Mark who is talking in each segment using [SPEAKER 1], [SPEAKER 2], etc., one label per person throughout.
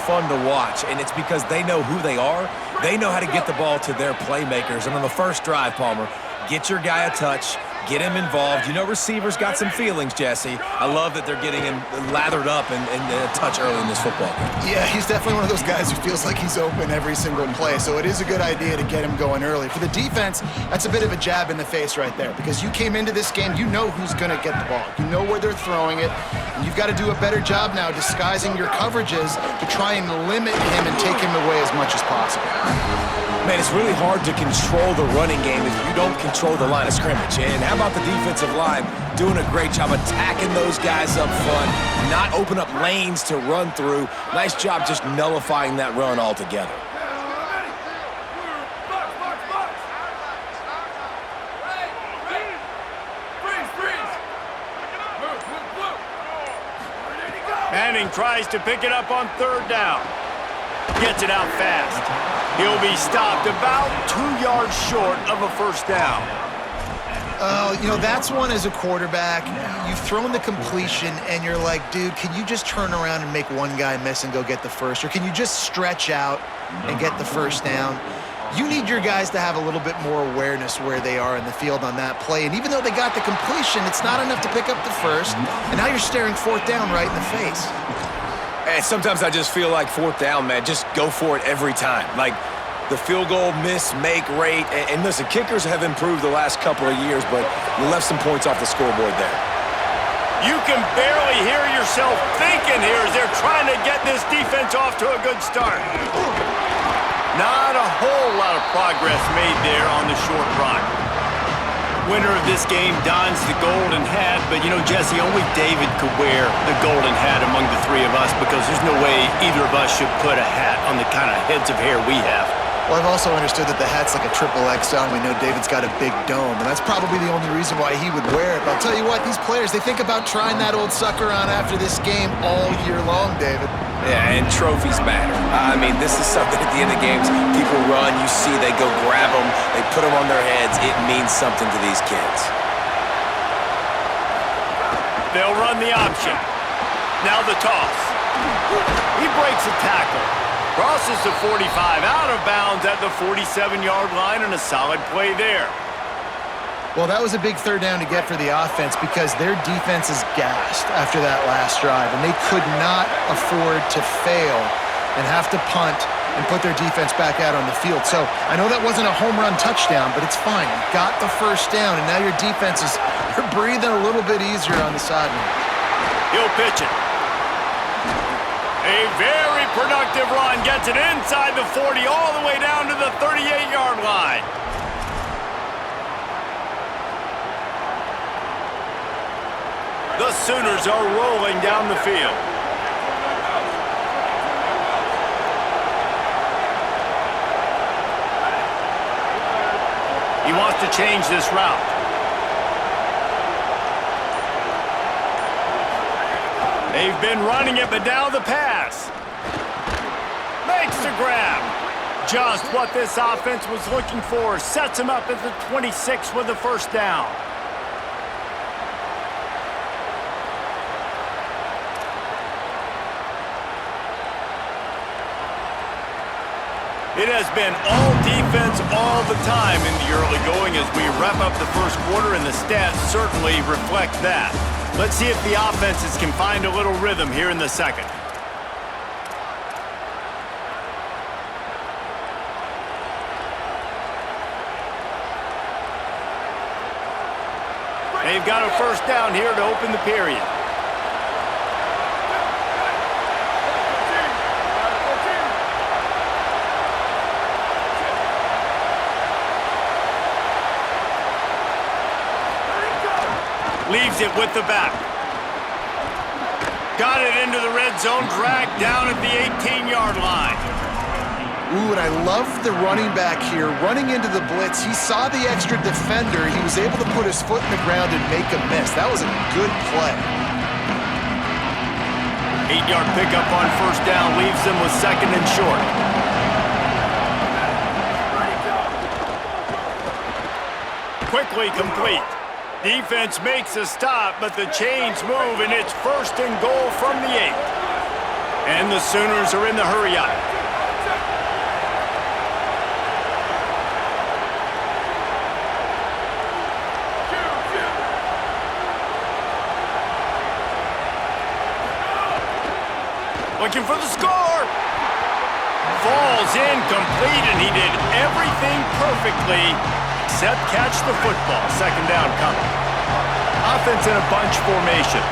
[SPEAKER 1] fun to watch, and it's because they know who they are. They know how to get the ball to their playmakers. And on the first drive, Palmer, get your guy a touch, get him involved. You know receivers got some feelings, Jesse. I love that they're getting him lathered up and a touch early in this football game.
[SPEAKER 2] Yeah, he's definitely one of those guys who feels like he's open every single play, so it is a good idea to get him going early. For the defense, that's a bit of a jab in the face right there, because you came into this game, you know who's going to get the ball. You know where they're throwing it, and you've got to do a better job now disguising your coverages to try and limit him and take him away as much as possible.
[SPEAKER 1] Man, it's really hard to control the running game if you don't control the line of scrimmage. And how about the defensive line doing a great job attacking those guys up front, not open up lanes to run through. Nice job just nullifying that run altogether.
[SPEAKER 3] Manning tries to pick it up on third down. Gets it out fast. He'll be stopped about 2 yards short of a first down.
[SPEAKER 2] You know, that's one as a quarterback. You've thrown the completion, and you're like, dude, can you just turn around and make one guy miss and go get the first? Or can you just stretch out and get the first down? You need your guys to have a little bit more awareness where they are in the field on that play. And even though they got the completion, it's not enough to pick up the first. And now you're staring fourth down right in the face.
[SPEAKER 1] And sometimes I just feel like fourth down, man, just go for it every time. Like the field goal miss-make rate. And listen, kickers have improved the last couple of years, but you left some points off the scoreboard there.
[SPEAKER 3] You can barely hear yourself thinking here as they're trying to get this defense off to a good start. Not a whole lot of progress made there on the short run. Winner of this game dons the golden hat, but you know, Jesse, only David could wear the golden hat among the three of us because there's no way either of us should put a hat on the kind of heads of hair we have.
[SPEAKER 2] Well, I've also understood that the hat's like a triple XL, and we know David's got a big dome, and that's probably the only reason why he would wear it. But I'll tell you what, these players, they think about trying that old sucker on after this game all year long, David.
[SPEAKER 1] Yeah, and trophies matter. I mean, this is something at the end of games, people run, you see, they go grab them, they put them on their heads. It means something to these kids.
[SPEAKER 3] They'll run the option. Now the toss. He breaks a tackle. Crosses the 45, out of bounds at the 47-yard line, and a solid play there.
[SPEAKER 2] Well, that was a big third down to get for the offense because their defense is gassed after that last drive, and they could not afford to fail and have to punt and put their defense back out on the field. So I know that wasn't a home run touchdown, but it's fine. You got the first down, and now your defense is breathing a little bit easier on the sideline.
[SPEAKER 3] He'll pitch it. A very productive run, gets it inside the 40, all the way down to the 38-yard line. The Sooners are rolling down the field. He wants to change this route. They've been running it, but now the pass. Makes the grab. Just what this offense was looking for. Sets him up at the 26 with the first down. It has been all defense all the time in the early going as we wrap up the first quarter, and the stats certainly reflect that. Let's see if the offenses can find a little rhythm here in the second. They've got a first down here to open the period. Leaves it with the back. Got it into the red zone, dragged down at the 18-yard line.
[SPEAKER 2] Ooh, and I love the running back here. Running into the blitz, he saw the extra defender. He was able to put his foot in the ground and make a miss. That was a good play.
[SPEAKER 3] 8-yard pickup on first down leaves them with second and short. Quickly complete. Defense makes a stop, but the chains move, and it's first and goal from the 8. And the Sooners are in the hurry-up. Looking for the score. Falls incomplete, and he did everything perfectly except catch the football. Second down coming. Offense in a bunch formation.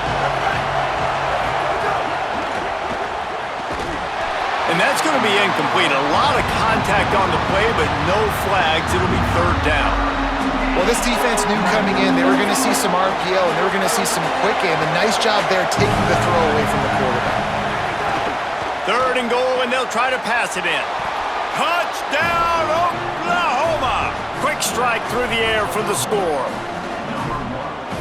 [SPEAKER 3] And that's going to be incomplete. A lot of contact on the play, but no flags. It'll be third down.
[SPEAKER 2] Well, this defense knew coming in they were going to see some RPO, and they were going to see some quick game. A nice job there taking the throw away from the quarterback.
[SPEAKER 3] Third and goal, and they'll try to pass it in. Touchdown, Oklahoma! Quick strike through the air for the score.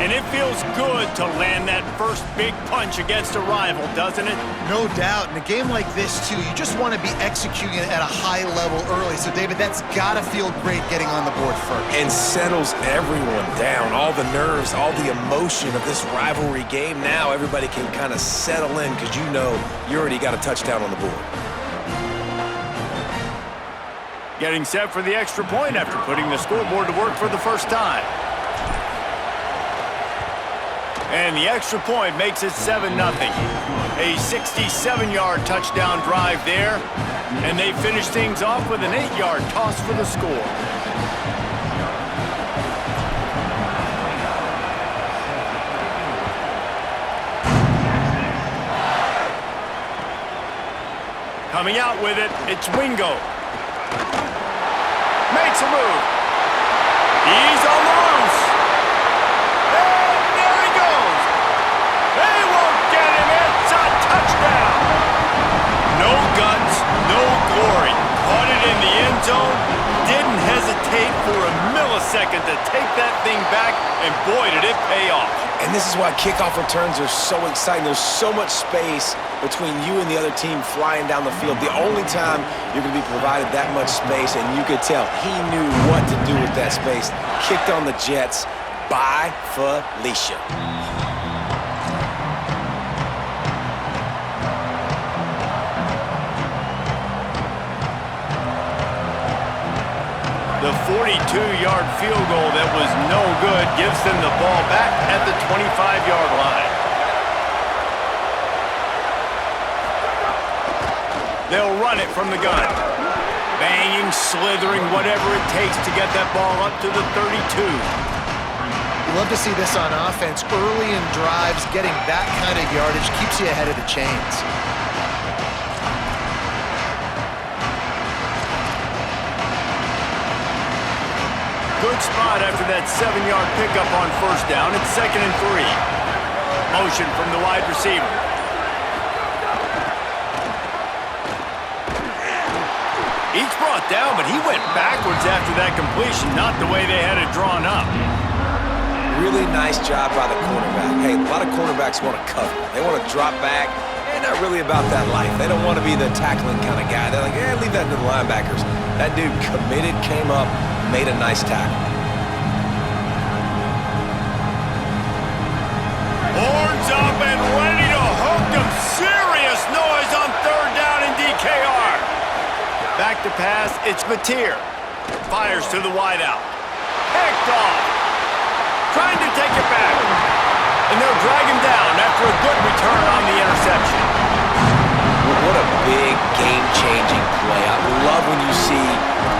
[SPEAKER 3] And it feels good to land that first big punch against a rival, doesn't it?
[SPEAKER 2] No doubt. In a game like this, too, you just want to be executing it at a high level early. So, David, that's got to feel great getting on the board first.
[SPEAKER 1] And settles everyone down. All the nerves, all the emotion of this rivalry game. Now everybody can kind of settle in because you know you already got a touchdown on the board.
[SPEAKER 3] Getting set for the extra point after putting the scoreboard to work for the first time. And the extra point makes it 7-0. A 67-yard touchdown drive there. And they finish things off with an 8-yard toss for the score. Coming out with it, it's Wingo. Makes a move. He's on the loose. And there he goes. They won't get him. It's a touchdown. No guts, no glory. Caught it in the end zone. Didn't hesitate for a millisecond to take that thing back. And boy, did it pay off.
[SPEAKER 1] And this is why kickoff returns are so exciting. There's so much space between you and the other team flying down the field. The only time you're going to be provided that much space, and you could tell he knew what to do with that space. Kicked on the Jets by Felicia.
[SPEAKER 3] The 42-yard field goal that was no good gives them the ball back at the 25-yard line. They'll run it from the gun. Banging, slithering, whatever it takes to get that ball up to the 32.
[SPEAKER 2] You love to see this on offense. Early in drives, getting that kind of yardage keeps you ahead of the chains.
[SPEAKER 3] Good spot after that 7-yard pickup on first down. It's 2nd and 3. Motion from the wide receiver. Each brought down, but he went backwards after that completion, not the way they had it drawn up.
[SPEAKER 1] Really nice job by the cornerback. Hey, a lot of cornerbacks want to cover. They want to drop back. They're not really about that life. They don't want to be the tackling kind of guy. They're like, leave that to the linebackers. That dude committed, came up, made a nice tackle.
[SPEAKER 3] Horns up and ready to hook them. Serious noise on third down in DKR. Back to pass, it's Mateer. Fires to the wideout. Picked off. Trying to take it back. And they'll drag him down after a good return on the interception.
[SPEAKER 1] What a big game-changing play. I love when you see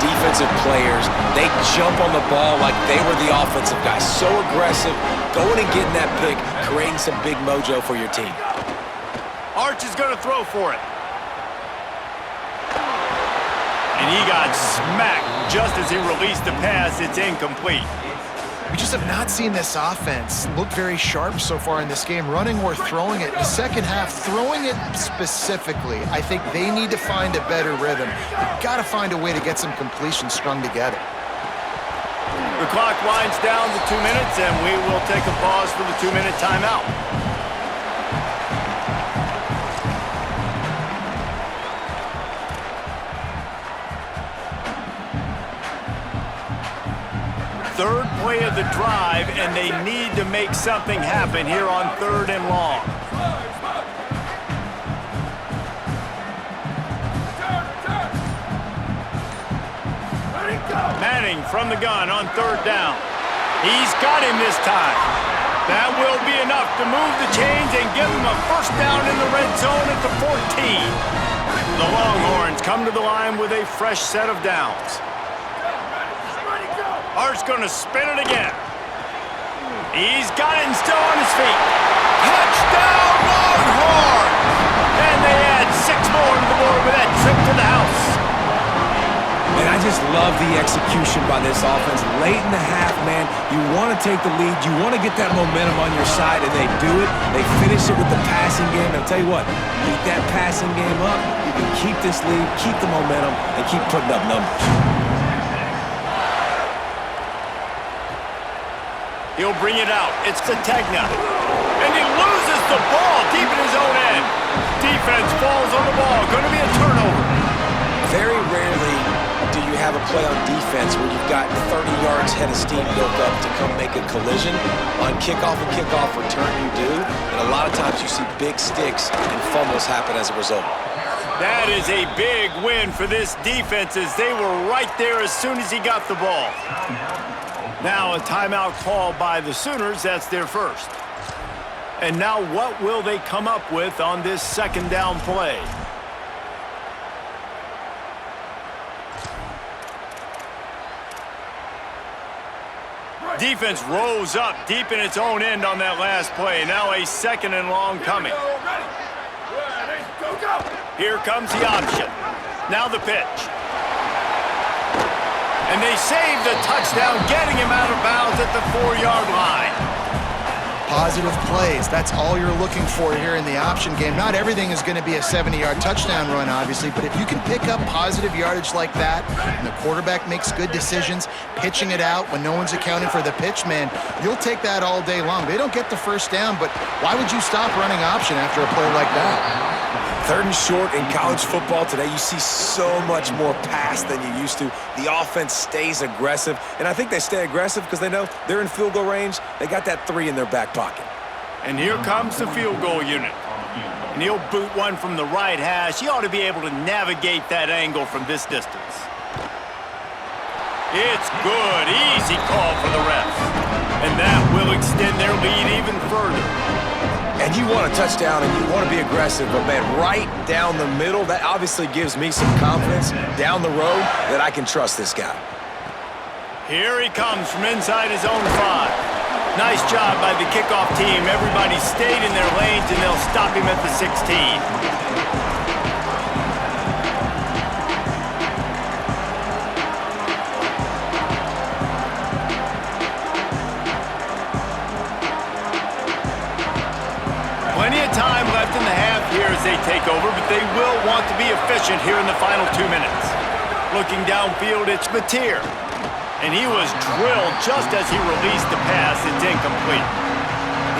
[SPEAKER 1] defensive players, they jump on the ball like they were the offensive guy. So aggressive, going and getting that pick, creating some big mojo for your team.
[SPEAKER 3] Arch is going to throw for it. And he got smacked just as he released the pass. It's incomplete.
[SPEAKER 2] We just have not seen this offense look very sharp so far in this game, running or throwing it. In the second half, throwing it specifically, I think they need to find a better rhythm. They've got to find a way to get some completions strung together.
[SPEAKER 3] The clock winds down to 2 minutes, and we will take a pause for the 2-minute timeout. Third play of the drive, and they need to make something happen here on 3rd and long. Manning from the gun on 3rd down. He's got him this time. That will be enough to move the chains and give him a 1st down in the red zone at the 14. The Longhorns come to the line with a fresh set of downs. Hart's going to spin it again. He's got it and still on his feet. Touchdown, Longhorns! And they add 6 more to the board with that trip to the house.
[SPEAKER 1] And I just love the execution by this offense. Late in the half, man, you want to take the lead. You want to get that momentum on your side, and they do it. They finish it with the passing game. And I'll tell you what, keep that passing game up. You can keep this lead, keep the momentum, and keep putting up numbers.
[SPEAKER 3] He'll bring it out. It's Tegna. And he loses the ball deep in his own end. Defense falls on the ball. Going to be a turnover.
[SPEAKER 1] Very rarely do you have a play on defense where you've got 30 yards head of steam built up to come make a collision. On kickoff and kickoff return you do, and a lot of times you see big sticks and fumbles happen as a result.
[SPEAKER 3] That is a big win for this defense as they were right there as soon as he got the ball. Now a timeout called by the Sooners. That's their first. And now what will they come up with on this 2nd down play? Defense rose up deep in its own end on that last play. Now a 2nd and long coming. Here comes the option. Now the pitch. And they saved the touchdown, getting him out of bounds at the 4-yard line.
[SPEAKER 2] Positive plays. That's all you're looking for here in the option game. Not everything is going to be a 70-yard touchdown run, obviously, but if you can pick up positive yardage like that, and the quarterback makes good decisions, pitching it out when no one's accounting for the pitch, man, you'll take that all day long. They don't get the 1st down, but why would you stop running option after a play like that?
[SPEAKER 1] 3rd and short in college football today, you see so much more pass than you used to. The offense stays aggressive, and I think they stay aggressive because they know they're in field goal range. They got that 3 in their back pocket.
[SPEAKER 3] And here comes the field goal unit. And he'll boot one from the right hash. He ought to be able to navigate that angle from this distance. It's good. Easy call for the refs. And that will extend their lead even further.
[SPEAKER 1] And you want a touchdown and you want to be aggressive, but man, right down the middle, that obviously gives me some confidence down the road that I can trust this guy.
[SPEAKER 3] Here he comes from inside his own 5. Nice job by the kickoff team. Everybody stayed in their lanes, and they'll stop him at the 16. Plenty of time left in the half here as they take over, but they will want to be efficient here in the final 2 minutes. Looking downfield, it's Mateer. And he was drilled just as he released the pass. It's incomplete.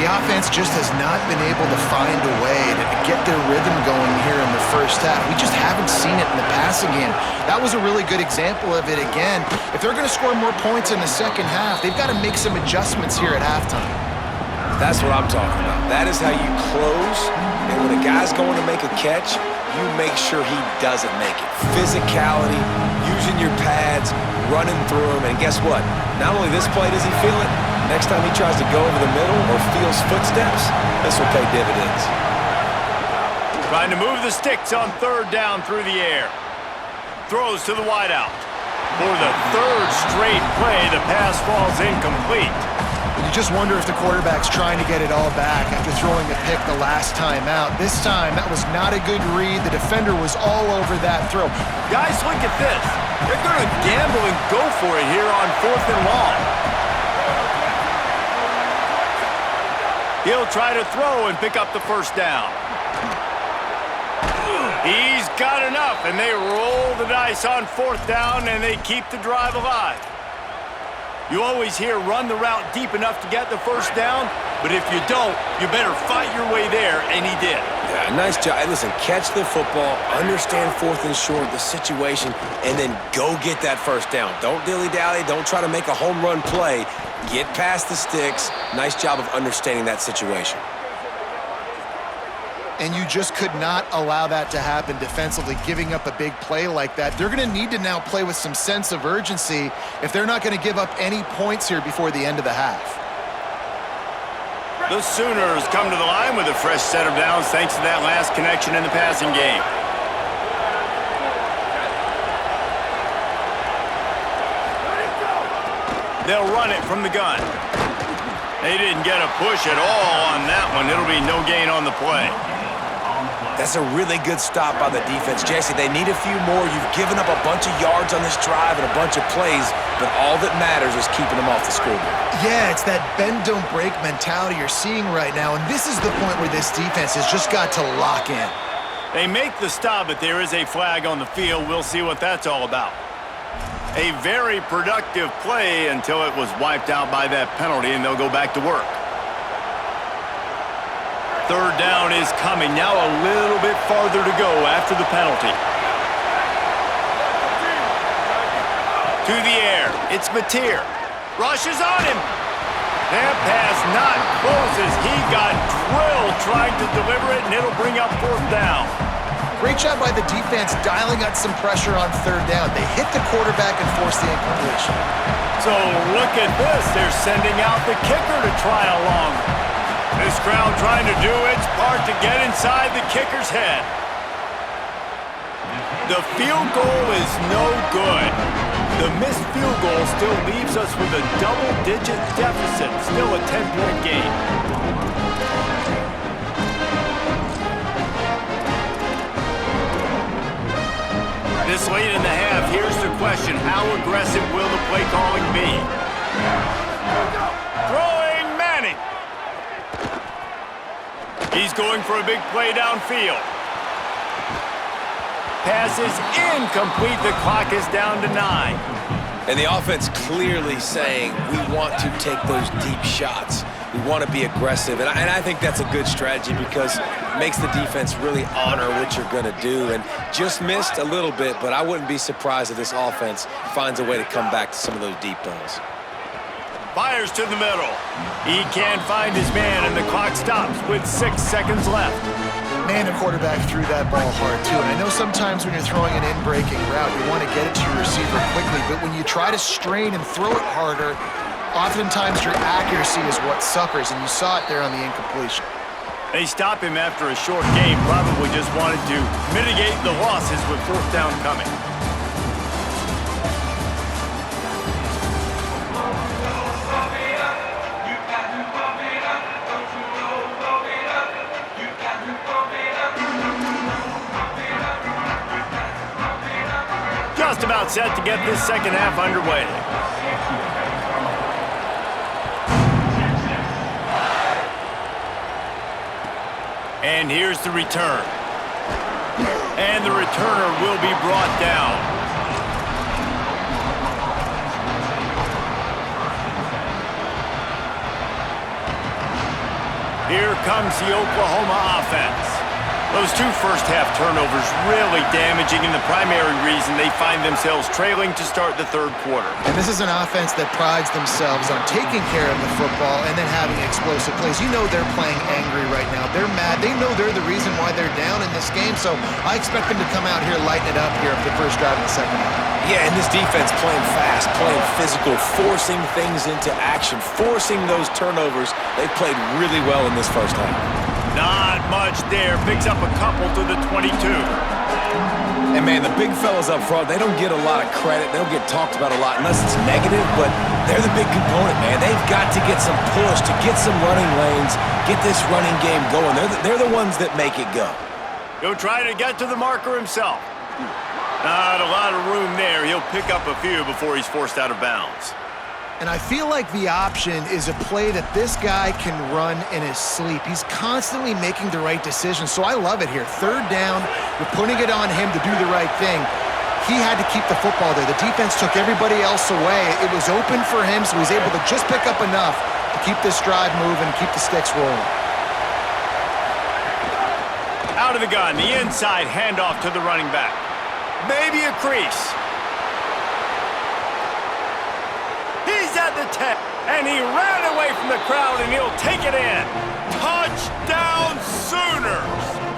[SPEAKER 2] The offense just has not been able to find a way to get their rhythm going here in the 1st half. We just haven't seen it in the passing game. That was a really good example of it again. If they're going to score more points in the 2nd half, they've got to make some adjustments here at halftime.
[SPEAKER 1] That's what I'm talking about. That is how you close, and when a guy's going to make a catch, you make sure he doesn't make it. Physicality, using your pads, running through them, and guess what? Not only this play does he feel it, next time he tries to go over the middle or feels footsteps, this will pay dividends.
[SPEAKER 3] Trying to move the sticks on 3rd down through the air. Throws to the wideout. For the 3rd straight play, the pass falls incomplete.
[SPEAKER 2] You just wonder if the quarterback's trying to get it all back after throwing the pick the last time out. This time, that was not a good read. The defender was all over that throw.
[SPEAKER 3] Guys, look at this. They're going to gamble and go for it here on 4th and long. He'll try to throw and pick up the 1st down. He's got enough, and they roll the dice on 4th down, and they keep the drive alive. You always hear run the route deep enough to get the 1st down, but if you don't, you better fight your way there, and he did.
[SPEAKER 1] Yeah, nice job. Hey, listen, catch the football, understand 4th and short, the situation, and then go get that 1st down. Don't dilly-dally. Don't try to make a home run play. Get past the sticks. Nice job of understanding that situation.
[SPEAKER 2] And you just could not allow that to happen defensively, giving up a big play like that. They're going to need to now play with some sense of urgency if they're not going to give up any points here before the end of the half.
[SPEAKER 3] The Sooners come to the line with a fresh set of downs thanks to that last connection in the passing game. They'll run it from the gun. They didn't get a push at all on that one. It'll be no gain on the play.
[SPEAKER 1] That's a really good stop by the defense. Jesse, they need a few more. You've given up a bunch of yards on this drive and a bunch of plays, but all that matters is keeping them off the scoreboard.
[SPEAKER 2] Yeah, it's that bend, don't break mentality you're seeing right now, and this is the point where this defense has just got to lock in.
[SPEAKER 3] They make the stop, but there is a flag on the field. We'll see what that's all about. A very productive play until it was wiped out by that penalty, and they'll go back to work. Third down is coming. Now a little bit farther to go after the penalty. To the air. It's Mateer. Rushes on him. That pass not close as he got drilled trying to deliver it, and it'll bring up fourth down.
[SPEAKER 2] Great job by the defense dialing out some pressure on third down. They hit the quarterback and forced the incompletion.
[SPEAKER 3] So look at this. They're sending out the kicker to try along. This crowd trying to do its part to get inside the kicker's head. The field goal is no good. The missed field goal still leaves us with a double-digit deficit. Still a 10-point game. This late in the half, here's the question. How aggressive will the play calling be? Throwing Manning. He's going for a big play downfield. Pass is incomplete. The clock is down to 9.
[SPEAKER 1] And the offense clearly saying, we want to take those deep shots. We want to be aggressive. And I think that's a good strategy because it makes the defense really honor what you're going to do. And just missed a little bit, but I wouldn't be surprised if this offense finds a way to come back to some of those deep balls.
[SPEAKER 3] Fires to the middle. He can't find his man, and the clock stops with 6 seconds left.
[SPEAKER 2] Man, the quarterback threw that ball hard, too. And I know sometimes when you're throwing an in-breaking route, you want to get it to your receiver quickly. But when you try to strain and throw it harder, oftentimes your accuracy is what suffers, and you saw it there on the incompletion.
[SPEAKER 3] They stop him after a short game. Probably just wanted to mitigate the losses with fourth down coming. Just about set to get this second half underway. And here's the return. And the returner will be brought down. Here comes the Oklahoma offense. Those 2 first-half turnovers really damaging, and the primary reason they find themselves trailing to start the third quarter.
[SPEAKER 2] And this is an offense that prides themselves on taking care of the football and then having explosive plays. You know they're playing angry right now. They're mad. They know they're the reason why they're down in this game, so I expect them to come out here, lighten it up here for the first drive in the second half.
[SPEAKER 1] Yeah, and this defense playing fast, playing physical, forcing things into action, forcing those turnovers. They played really well in this first half.
[SPEAKER 3] Not much there. Picks up a couple to the 22.
[SPEAKER 1] And, man, the big fellas up front, they don't get a lot of credit. They don't get talked about a lot unless it's negative, but they're the big component, man. They've got to get some push, to get some running lanes, get this running game going. They're the ones that make it go.
[SPEAKER 3] He'll try to get to the marker himself. Not a lot of room there. He'll pick up a few before he's forced out of bounds.
[SPEAKER 2] And I feel like the option is a play that this guy can run in his sleep. He's constantly making the right decision, so I love it here. Third down, you're putting it on him to do the right thing. He had to keep the football there. The defense took everybody else away. It was open for him, so he's able to just pick up enough to keep this drive moving, keep the sticks rolling.
[SPEAKER 3] Out of the gun, the inside handoff to the running back. Maybe a crease. He's at the 10, and he ran away from the crowd, and he'll take it in. Touchdown, Sooners!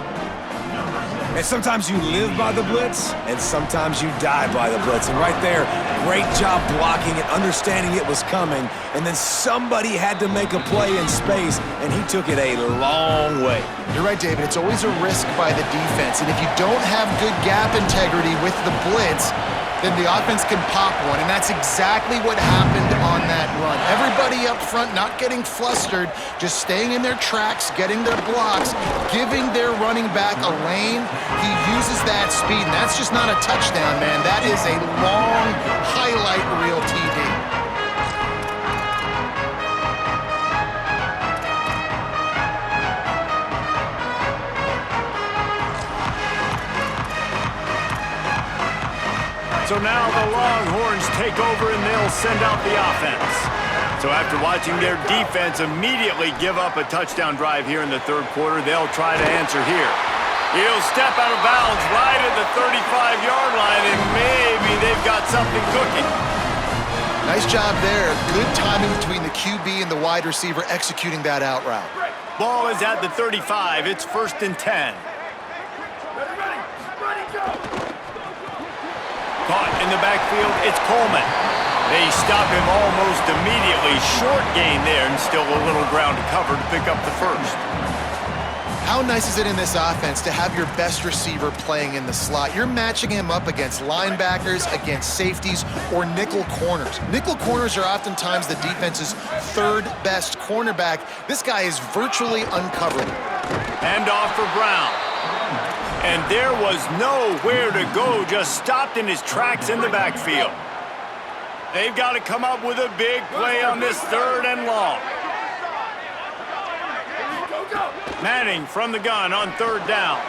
[SPEAKER 1] And sometimes you live by the blitz, and sometimes you die by the blitz. And right there, great job blocking it, understanding it was coming, and then somebody had to make a play in space, and he took it a long way.
[SPEAKER 2] You're right, David. It's always a risk by the defense, and if you don't have good gap integrity with the blitz, then the offense can pop one, and that's exactly what happened on that run. Everybody up front not getting flustered, just staying in their tracks, getting their blocks, giving their running back a lane. He uses that speed, and that's just not a touchdown, man. That is a long highlight reel TD.
[SPEAKER 3] So now the Longhorns take over and they'll send out the offense. So after watching their defense immediately give up a touchdown drive here in the third quarter, they'll try to answer here. He'll step out of bounds right at the 35-yard line, and maybe they've got something cooking.
[SPEAKER 2] Nice job there. Good timing between the QB and the wide receiver executing that out route.
[SPEAKER 3] Ball is at the 35. It's 1st and 10. Caught in the backfield, it's Coleman. They stop him almost immediately. Short gain there, and still a little ground to cover to pick up the first.
[SPEAKER 2] How nice is it in this offense to have your best receiver playing in the slot? You're matching him up against linebackers, against safeties, or nickel corners. Nickel corners are oftentimes the defense's third best cornerback. This guy is virtually uncoverable.
[SPEAKER 3] Hand off for Brown. And there was nowhere to go, just stopped in his tracks in the backfield. They've got to come up with a big play on this 3rd and long. Manning from the gun on 3rd down.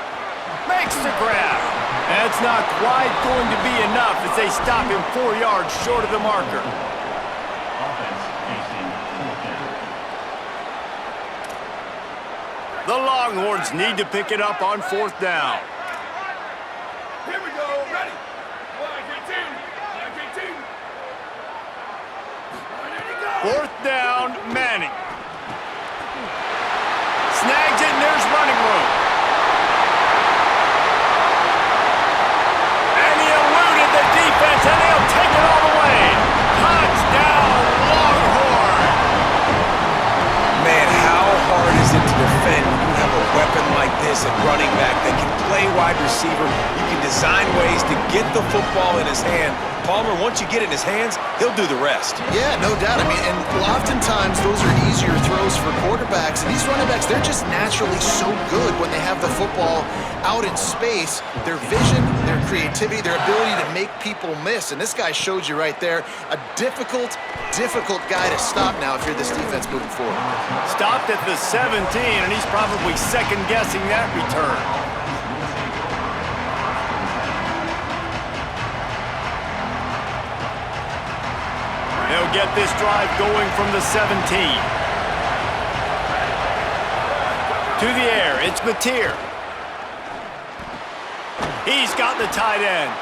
[SPEAKER 3] Makes the grab. That's not quite going to be enough as they stop him 4 yards short of the marker. The Longhorns need to pick it up on 4th down.
[SPEAKER 4] Here we go, ready.
[SPEAKER 3] 4th down, Manning. Snags it, and there's running room. And he eluded the defense, and he'll take it all the way. Touchdown, Longhorn.
[SPEAKER 1] Man, how hard is it to defend when you have a weapon like this at running back that can play wide receiver? You can design ways to get the football in his hand. Palmer, once you get it in his hands, he'll do the rest.
[SPEAKER 2] Yeah, no doubt. I mean, and oftentimes those are easier throws for quarterbacks. And these running backs, they're just naturally so good when they have the football out in space. Their vision, their creativity, their ability to make people miss. And this guy showed you right there, a difficult guy to stop now if you're this defense moving forward.
[SPEAKER 3] Stopped at the 17, and he's probably second-guessing that return. They'll get this drive going from the 17. To the air, it's Mateer. He's got the tight end.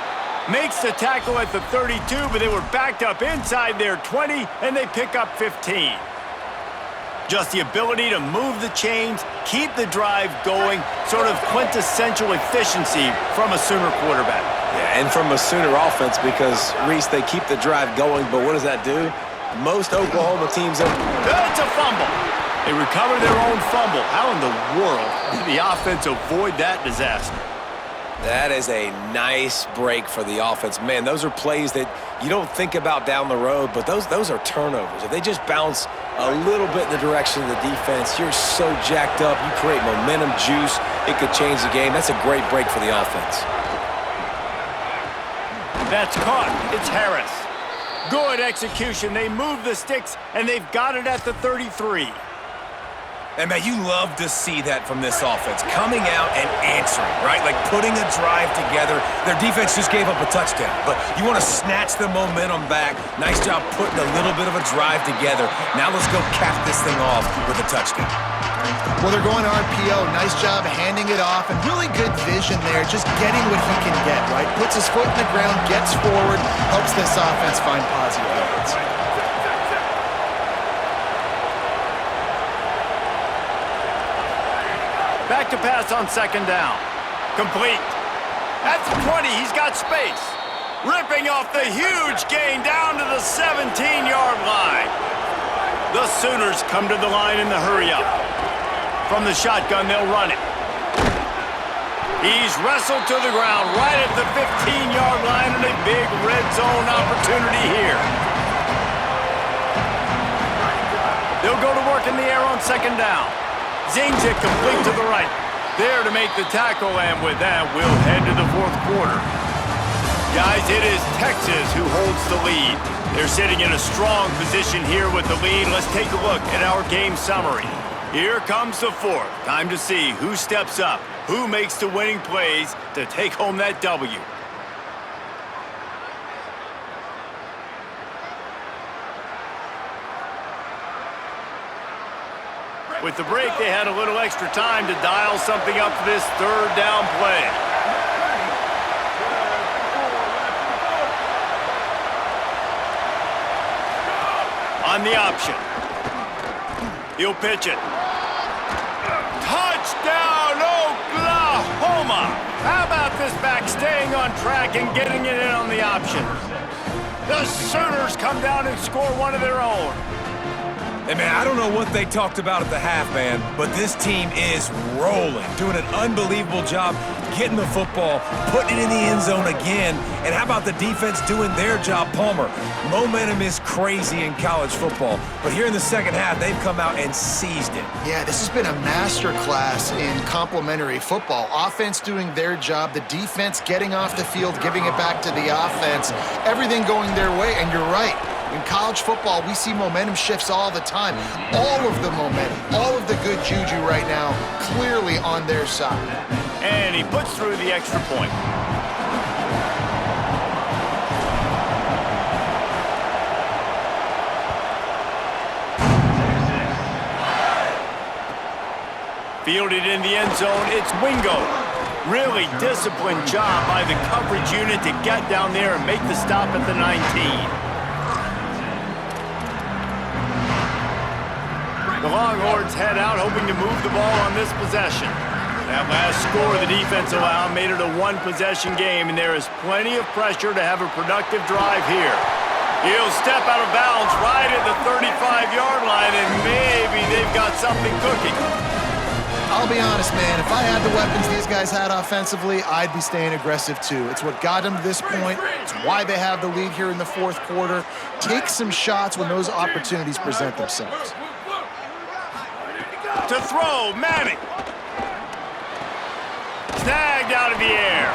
[SPEAKER 3] Makes the tackle at the 32, but they were backed up inside their 20, and they pick up 15. Just the ability to move the chains, keep the drive going, sort of quintessential efficiency from a Sooner quarterback.
[SPEAKER 1] Yeah, and from a Sooner offense because, Reese, they keep the drive going, but what does that do? Most Oklahoma teams...
[SPEAKER 3] It's a fumble. They recover their own fumble. How in the world did the offense avoid that disaster?
[SPEAKER 1] That is a nice break for the offense. Man, those are plays that you don't think about down the road, but those are turnovers. If they just bounce a little bit in the direction of the defense, you're so jacked up. You create momentum, juice. It could change the game. That's a great break for the offense.
[SPEAKER 3] That's caught. It's Harris. Good execution. They move the sticks, and they've got it at the 33.
[SPEAKER 1] And, man, you love to see that from this offense. Coming out and answering, right? Like putting a drive together. Their defense just gave up a touchdown. But you want to snatch the momentum back. Nice job putting a little bit of a drive together. Now let's go cap this thing off with a touchdown.
[SPEAKER 2] Well, they're going RPO. Nice job handing it off. And really good vision there. Just getting what he can get, right? Puts his foot in the ground, gets forward, helps this offense find positive yards.
[SPEAKER 3] Back to pass on 2nd down. Complete. At the 20, he's got space. Ripping off the huge gain down to the 17-yard line. The Sooners come to the line in the hurry-up. From the shotgun, they'll run it. He's wrestled to the ground right at the 15-yard line and a big red zone opportunity here. They'll go to work in the air on second down. Zings it complete to the right. There to make the tackle, and with that, we'll head to the fourth quarter. Guys, it is Texas who holds the lead. They're sitting in a strong position here with the lead. Let's take a look at our game summary. Here comes the fourth. Time to see who steps up, who makes the winning plays to take home that W. With the break, they had a little extra time to dial something up for this third down play. On the option. He'll pitch it. Touchdown, Oklahoma! How about this back staying on track and getting it in on the option? The Sooners come down and score one of their own.
[SPEAKER 1] Hey, man, I don't know what they talked about at the half, man, but this team is rolling, doing an unbelievable job getting the football, putting it in the end zone again, and how about the defense doing their job, Palmer? Momentum is crazy in college football, but here in the second half, they've come out and seized it.
[SPEAKER 2] Yeah, this has been a masterclass in complementary football. Offense doing their job, the defense getting off the field, giving it back to the offense, everything going their way, and you're right. In college football, we see momentum shifts all the time. All of the momentum, all of the good juju right now, clearly on their side.
[SPEAKER 3] And he puts through the extra point. Fielded in the end zone, it's Wingo. Really disciplined job by the coverage unit to get down there and make the stop at the 19. The Longhorns head out, hoping to move the ball on this possession. That last score the defense allowed made it a one-possession game, and there is plenty of pressure to have a productive drive here. He'll step out of bounds right at the 35-yard line, and maybe they've got something cooking.
[SPEAKER 2] I'll be honest, man, if I had the weapons these guys had offensively, I'd be staying aggressive too. It's what got them to this point. It's why they have the lead here in the fourth quarter. Take some shots when those opportunities present themselves.
[SPEAKER 3] To throw, Manning. Snagged out of the air.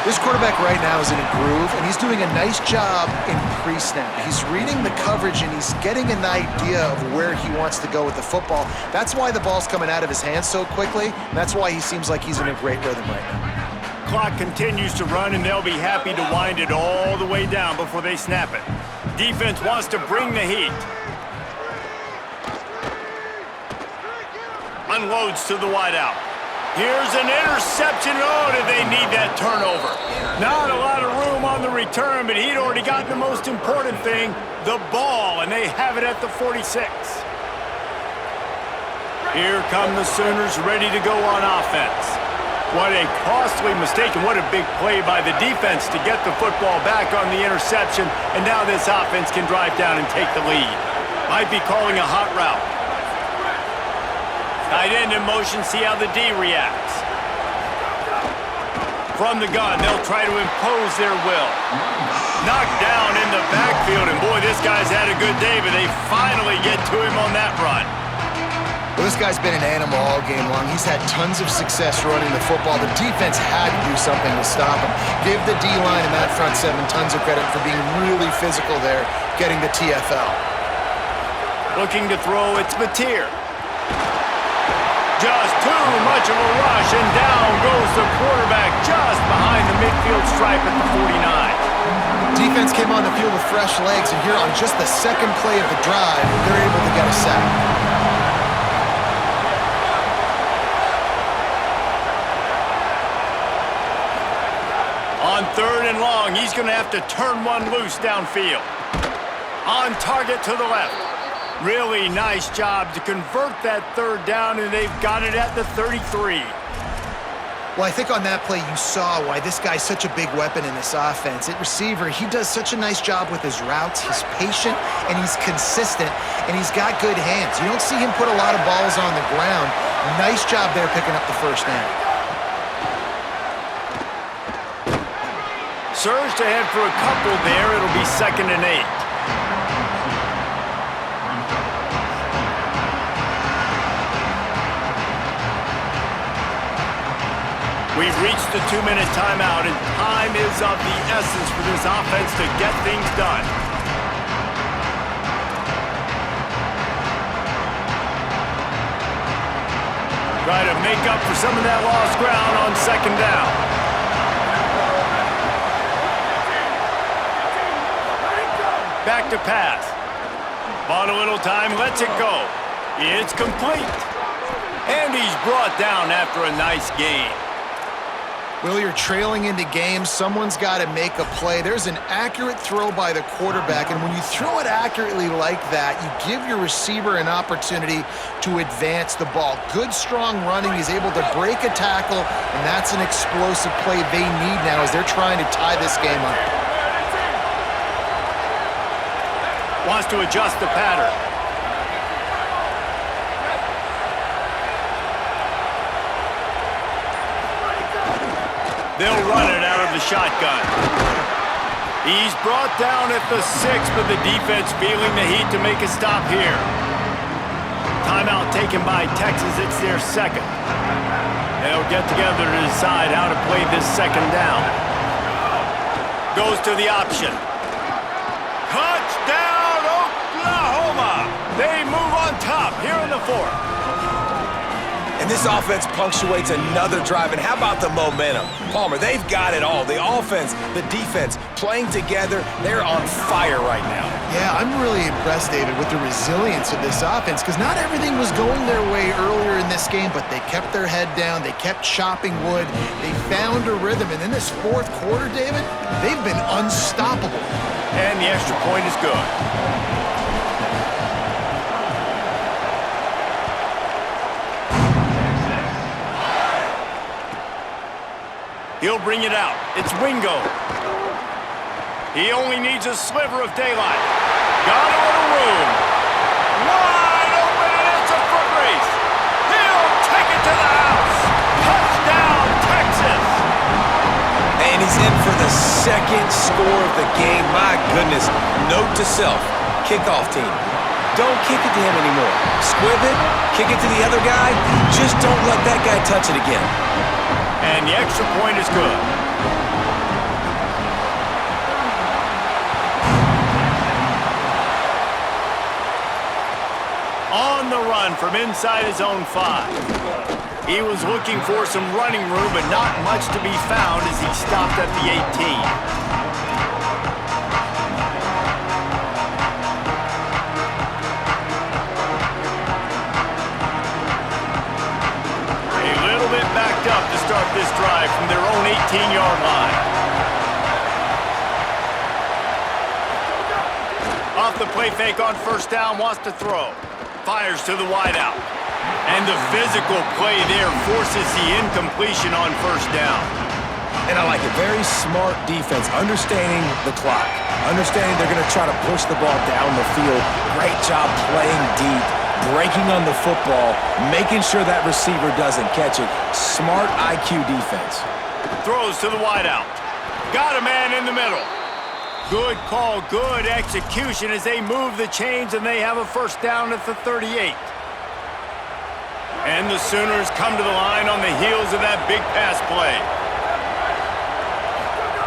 [SPEAKER 2] This quarterback right now is in a groove, and he's doing a nice job in pre-snap. He's reading the coverage, and he's getting an idea of where he wants to go with the football. That's why the ball's coming out of his hands so quickly, and that's why he seems like he's in a great rhythm right now.
[SPEAKER 3] Clock continues to run, and they'll be happy to wind it all the way down before they snap it. Defense wants to bring the heat. Unloads to the wideout. Here's an interception. Oh, did they need that turnover? Not a lot of room on the return, but he'd already gotten the most important thing, the ball, and they have it at the 46. Here come the Sooners ready to go on offense. What a costly mistake, and what a big play by the defense to get the football back on the interception, and now this offense can drive down and take the lead. Might be calling a hot route. Tight end in motion, see how the D reacts. From the gun, they'll try to impose their will. Knocked down in the backfield, and boy, this guy's had a good day, but they finally get to him on that run.
[SPEAKER 2] Well, this guy's been an animal all game long. He's had tons of success running the football. The defense had to do something to stop him. Give the D-line and that front seven tons of credit for being really physical there, getting the TFL.
[SPEAKER 3] Looking to throw, it's Mateer. Just too much of a rush, and down goes the quarterback just behind the midfield stripe at the 49.
[SPEAKER 2] Defense came on the field with fresh legs, and here on just the second play of the drive, they're able to get a sack.
[SPEAKER 3] On third and long, he's going to have to turn one loose downfield. On target to the left. Really nice job to convert that third down, and they've got it at the 33.
[SPEAKER 2] Well, I think on that play you saw why this guy's such a big weapon in this offense. At receiver, he does such a nice job with his routes. He's patient, and he's consistent, and he's got good hands. You don't see him put a lot of balls on the ground. Nice job there picking up the first down.
[SPEAKER 3] Surged ahead for a couple there. It'll be 2nd and 8. We've reached the 2-minute timeout, and time is of the essence for this offense to get things done. Try to make up for some of that lost ground on 2nd down. Back to pass. Bought a little time, lets it go. It's complete. And he's brought down after a nice gain.
[SPEAKER 2] Well, you're trailing into games. Someone's got to make a play. There's an accurate throw by the quarterback, and when you throw it accurately like that, you give your receiver an opportunity to advance the ball. Good, strong running. He's able to break a tackle, and that's an explosive play they need now as they're trying to tie this game up.
[SPEAKER 3] Wants to adjust the pattern. They'll run it out of the shotgun. He's brought down at the 6, but the defense feeling the heat to make a stop here. Timeout taken by Texas. It's their 2nd. They'll get together to decide how to play this 2nd down. Goes to the option. Touchdown, Oklahoma! They move on top here in the 4th.
[SPEAKER 1] And this offense punctuates another drive. And how about the momentum? Palmer, they've got it all. The offense, the defense, playing together. They're on fire right now.
[SPEAKER 2] Yeah, I'm really impressed, David, with the resilience of this offense because not everything was going their way earlier in this game, but they kept their head down. They kept chopping wood. They found a rhythm. And in this 4th quarter, David, they've been unstoppable.
[SPEAKER 3] And the extra point is good. He'll bring it out. It's Wingo. He only needs a sliver of daylight. Got a little room. Wide open, and it's a foot race. He'll take it to the house. Touchdown, Texas.
[SPEAKER 1] And he's in for the 2nd score of the game. My goodness. Note to self, kickoff team. Don't kick it to him anymore. Squib it, kick it to the other guy. Just don't let that guy touch it again.
[SPEAKER 3] And the extra point is good. On the run from inside his own 5. He was looking for some running room, but not much to be found as he stopped at the 18. Up to start this drive from their own 18-yard line. Off the play fake on 1st down, wants to throw. Fires to the wideout. And the physical play there forces the incompletion on 1st down.
[SPEAKER 1] And I like it. Very smart defense, understanding the clock, understanding they're going to try to push the ball down the field. Great job playing deep. Breaking on the football, making sure that receiver doesn't catch it. Smart IQ defense.
[SPEAKER 3] Throws to the wideout. Got a man in the middle. Good call, good execution as they move the chains and they have a 1st down at the 38. And the Sooners come to the line on the heels of that big pass play.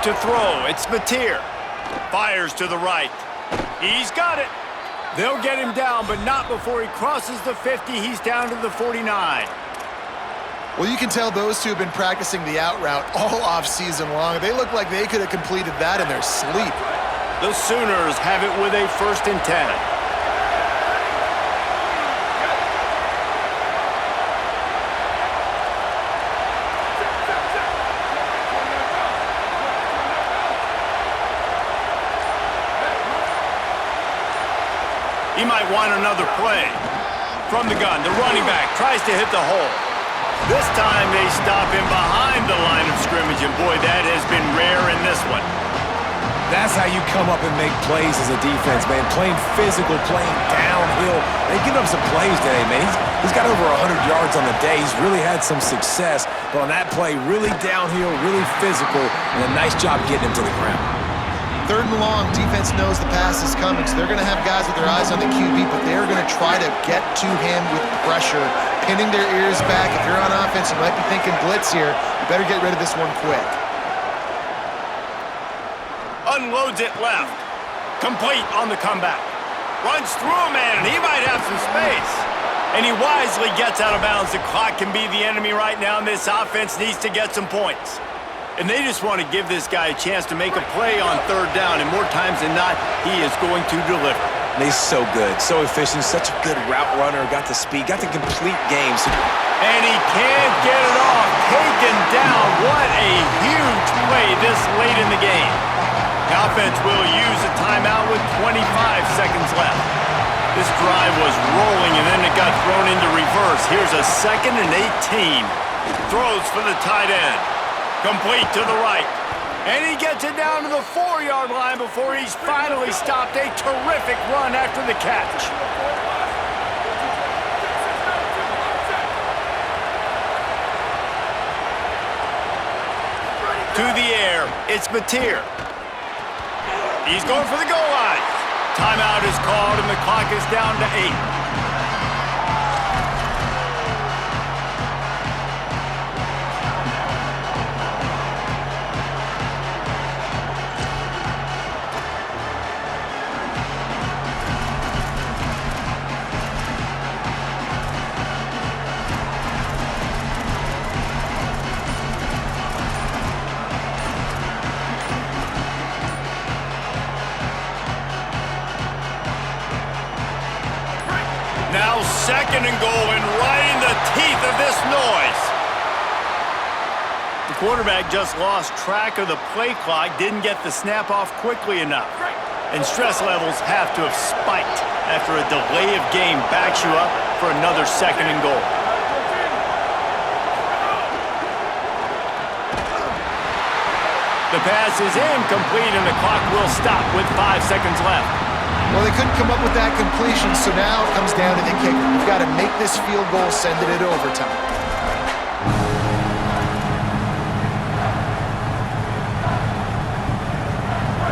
[SPEAKER 3] To throw, it's Mateer. Fires to the right. He's got it. They'll get him down, but not before he crosses the 50. He's down to the 49.
[SPEAKER 2] Well, you can tell those two have been practicing the out route all off-season long. They look like they could have completed that in their sleep.
[SPEAKER 3] The Sooners have it with a 1st and 10. He might want another play. From the gun, the running back tries to hit the hole. This time they stop him behind the line of scrimmage, and boy, that has been rare in this one.
[SPEAKER 1] That's how you come up and make plays as a defense, man. Playing physical, playing downhill. They give up some plays today, man. He's got over 100 yards on the day. He's really had some success. But on that play, really downhill, really physical, and a nice job getting him to the ground.
[SPEAKER 2] 3rd and long, defense knows the pass is coming, so they're going to have guys with their eyes on the QB, but they're going to try to get to him with pressure, pinning their ears back. If you're on offense, you might be thinking blitz here. You better get rid of this one quick.
[SPEAKER 3] Unloads it left. Complete on the comeback. Runs through a man, and he might have some space. And he wisely gets out of bounds. The clock can be the enemy right now, and this offense needs to get some points. And they just want to give this guy a chance to make a play on 3rd down, and more times than not, he is going to deliver.
[SPEAKER 1] And he's so good, so efficient, such a good route runner, got the speed, got the complete game.
[SPEAKER 3] And he can't get it off. Taken down. What a huge play this late in the game. The offense will use a timeout with 25 seconds left. This drive was rolling, and then it got thrown into reverse. Here's a 2nd and 18. Throws for the tight end. Complete to the right. And he gets it down to the 4-yard line before he's finally stopped. A terrific run after the catch. To the air, it's Mateer. He's going for the goal line. Timeout is called, and the clock is down to 8. Now 2nd and goal, and right in the teeth of this noise. The quarterback just lost track of the play clock, didn't get the snap off quickly enough. And stress levels have to have spiked after a delay of game backs you up for another 2nd and goal. The pass is incomplete, and the clock will stop with 5 seconds left.
[SPEAKER 2] Well, they couldn't come up with that completion, so now it comes down to the kicker. You've got to make this field goal, send it into overtime.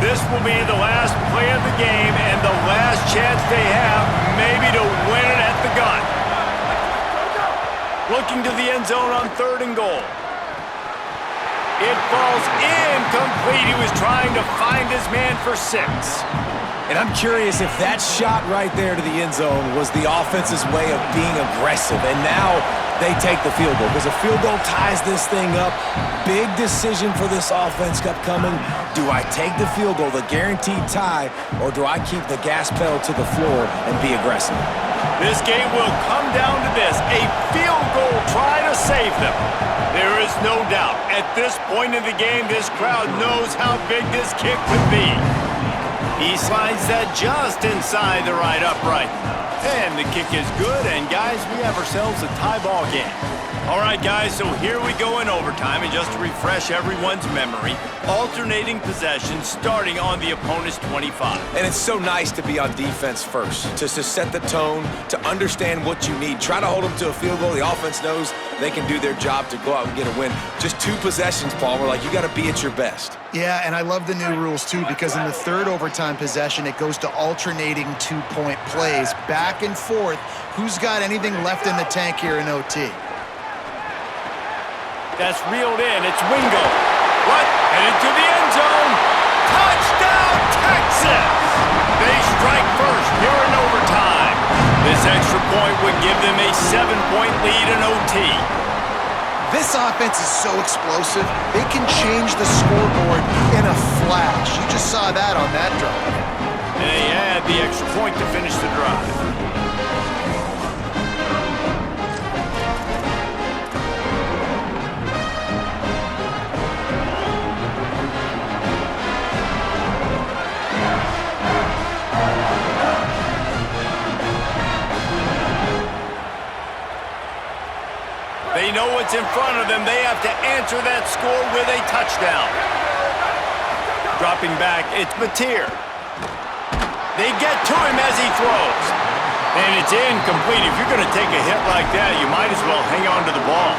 [SPEAKER 3] This will be the last play of the game and the last chance they have maybe to win it at the gun. Looking to the end zone on 3rd and goal. It falls incomplete. He was trying to find his man for 6.
[SPEAKER 1] And I'm curious if that shot right there to the end zone was the offense's way of being aggressive. And now they take the field goal because a field goal ties this thing up. Big decision for this offense upcoming. Do I take the field goal, the guaranteed tie, or do I keep the gas pedal to the floor and be aggressive?
[SPEAKER 3] This game will come down to this. A field goal try to save them. There is no doubt. At this point in the game, this crowd knows how big this kick could be. He slides that just inside the right upright. And the kick is good, and guys, we have ourselves a tie ball game. All right, guys, so here we go in overtime, and just to refresh everyone's memory, alternating possession starting on the opponent's 25.
[SPEAKER 1] And it's so nice to be on defense first, to set the tone, to understand what you need. Try to hold them to a field goal. The offense knows they can do their job to go out and get a win. Just 2 possessions, Paul. We're like, you got to be at your best.
[SPEAKER 2] Yeah, and I love the new rules, too, because in the 3rd overtime possession, it goes to alternating 2-point plays, back and forth. Who's got anything left in the tank here in OT?
[SPEAKER 3] That's reeled in. It's Wingo. What? Headed to the end zone. Touchdown, Texas! They strike first here in overtime. This extra point would give them a 7-point lead in OT.
[SPEAKER 2] This offense is so explosive, they can change the scoreboard in a flash. You just saw that on that drive.
[SPEAKER 3] And they add the extra point to finish the drive. They know know what's in front of them. They have to answer that score with a touchdown. Dropping back, it's Mateer. They get to him as he throws. And it's incomplete. If you're going to take a hit like that, you might as well hang on to the ball.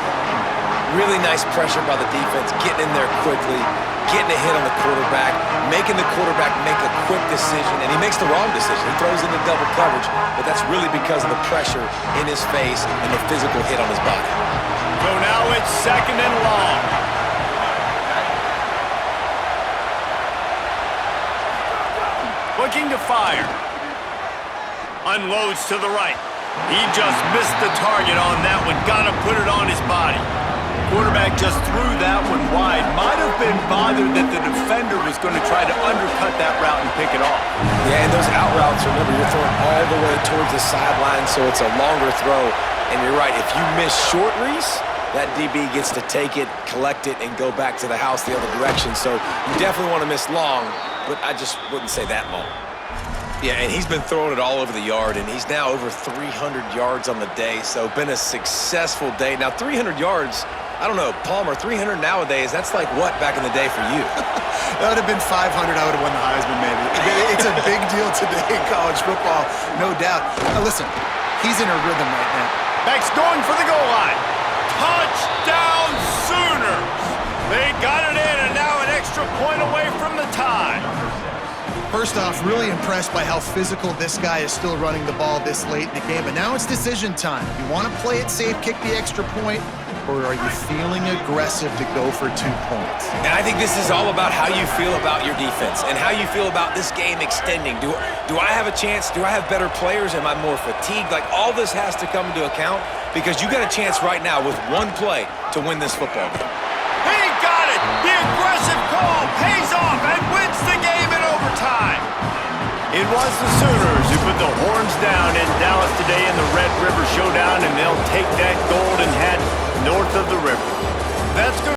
[SPEAKER 1] Really nice pressure by the defense, getting in there quickly, getting a hit on the quarterback, making the quarterback make a quick decision, and he makes the wrong decision. He throws into double coverage, but that's really because of the pressure in his face and the physical hit on his body.
[SPEAKER 3] So now it's 2nd and long. Looking to fire. Unloads to the right. He just missed the target on that one. Got to put it on his body. Quarterback just threw that one wide. Might have been bothered that the defender was going to try to undercut that route and pick it off.
[SPEAKER 1] Yeah, and those out routes, remember, you're throwing all the way towards the sideline, so it's a longer throw. And you're right, if you miss short, Reese, that DB gets to take it, collect it, and go back to the house the other direction. So you definitely want to miss long, but I just wouldn't say that long. Yeah, and he's been throwing it all over the yard, and he's now over 300 yards on the day, so been a successful day. Now, 300 yards, I don't know, Palmer, 300 nowadays, that's like what back in the day for you?
[SPEAKER 2] That would have been 500. I would have won the Heisman, maybe. It's a big deal today in college football, no doubt. Now, listen, he's in a rhythm right now.
[SPEAKER 3] Back's going for the goal line. Touchdown Sooners! They got it in, and now an extra point away from the tie.
[SPEAKER 2] First off, really impressed by how physical this guy is still running the ball this late in the game. But now it's decision time. You want to play it safe, kick the extra point, or are you feeling aggressive to go for 2 points?
[SPEAKER 1] And I think this is all about how you feel about your defense and how you feel about this game extending. Do I have a chance? Do I have better players? Am I more fatigued? Like, all this has to come into account because you got a chance right now with one play to win this football game.
[SPEAKER 3] He got it! The aggressive call pays off and wins the game in overtime. It was the Sooners who put the horns down in Dallas today in the Red River Showdown, and they'll take that gold